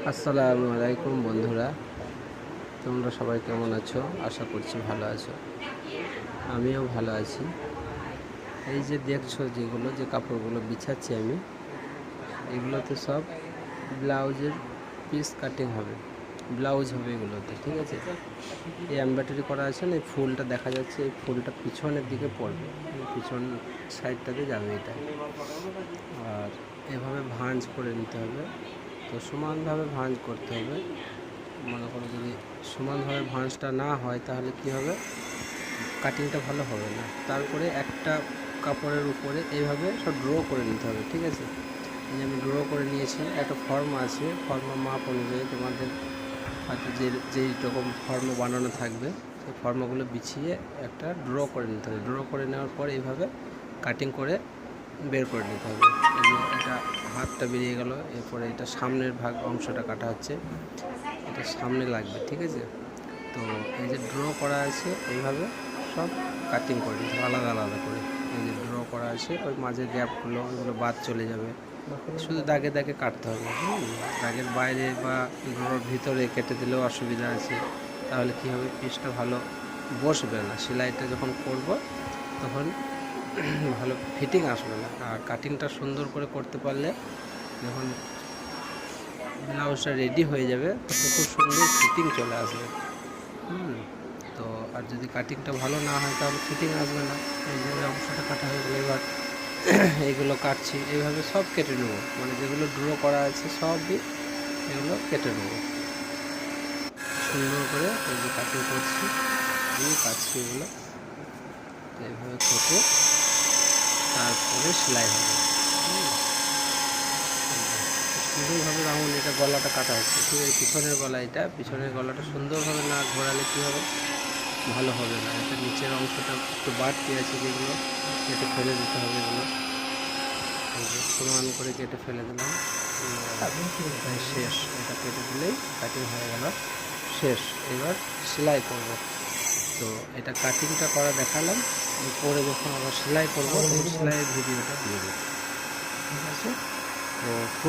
আসসালামু আলাইকুম বন্ধুরা, তোমরা সবাই কেমন আছো? আশা করছি ভালো আছো। আমিও ভালো আছি। এই যে দেখছো যেগুলো যে কাপড়গুলো বিছাচ্ছি আমি, এগুলোতে সব ব্লাউজের পিস কাটিং হবে, ব্লাউজ হবে এগুলোতে, ঠিক আছে? এই এমব্রয়ডারি করা আছে না, এই ফুলটা দেখা যাচ্ছে, এই ফুলটা পিছনের দিকে পড়বে, পিছন সাইডটাতে যাবে এটা। আর এভাবে ভাঁজ করে নিতে হবে। তো সমানভাবে ভাঁজ করতে হবে। মনে করো যদি সমানভাবে ভাঁজটা না হয় তাহলে কি হবে, কাটিংটা ভালো হবে না। তারপরে একটা কাপড়ের উপরে এইভাবে সব ড্র করে নিতে হবে, ঠিক আছে? এই যে আমি ড্র করে নিয়েছি, একটা ফর্ম আছে, ফর্ম মাপ অনুযায়ী তোমাদের হয়তো যেই রকম ফর্ম বানানো থাকবে সেই ফর্মগুলো বিছিয়ে একটা ড্র করে নিতে হবে। ড্র করে নেওয়ার পর এইভাবে কাটিং করে বের করে নিতে হবে। এই যে এটা হাতটা বেরিয়ে গেল, এরপরে এটা সামনের অংশটা কাটা হচ্ছে, এটা সামনে লাগবে, ঠিক আছে? তো এই যে ড্র করা আছে এইভাবে সব কাটিং করে নিতে হবে আলাদা আলাদা করে। এই যে ড্র করা আছে ওই মাঝের গ্যাপগুলো ওইগুলো বাদ চলে যাবে, শুধু দাগে দাগে কাটতে হবে। দাগের বাইরে বা ড্রর ভিতরে কেটে দিলেও অসুবিধা আছে, তাহলে কী হবে, পিসটা ভালো বসবে না। সেলাইটা যখন করব তখন ভালো ফিটিং আসবে না। আর কাটিংটা সুন্দর করে করতে পারলে যখন ব্লাউজটা রেডি হয়ে যাবে তখন খুব সুন্দর ফিটিং চলে আসবে। তো আর যদি কাটিংটা ভালো না হয় তাহলে ফিটিং আসবে না। এই যে অংশটা কাটা হয়ে গেলে এবার এইগুলো কাটছি, এইভাবে সব কেটে নেবো, মানে যেগুলো ড্র করা আছে সবই এগুলো কেটে নেবো সুন্দর করে। এই যে কাটিং করছি আমি, কাটছি এগুলো, তো এইভাবে কেটে তারপরে সেলাই হবে। সুন্দরভাবে রাউন্ড এটা গলাটা কাটা হচ্ছে, ঠিক আছে? পিছনের গলা, এটা পিছনের গলাটা সুন্দরভাবে না ঘোরালে কী হবে, ভালো হবে না। এটা নিচের অংশটা একটু বাড়তি আছে, যেগুলো কেটে ফেলে দিতে হবে। এগুলো সমান করে কেটে ফেলে দিলাম, এটাই শেষ। এটা কেটে দিলেই কাটিং হয়ে গেল, শেষ। এবার সেলাই করব। তো এটা কাটিংটা করা দেখালাম, পরে যখন আবার সেলাই করবো সেলাইয়ের ভিডিওটা দিয়ে দেবো, ঠিক আছে? তো খুব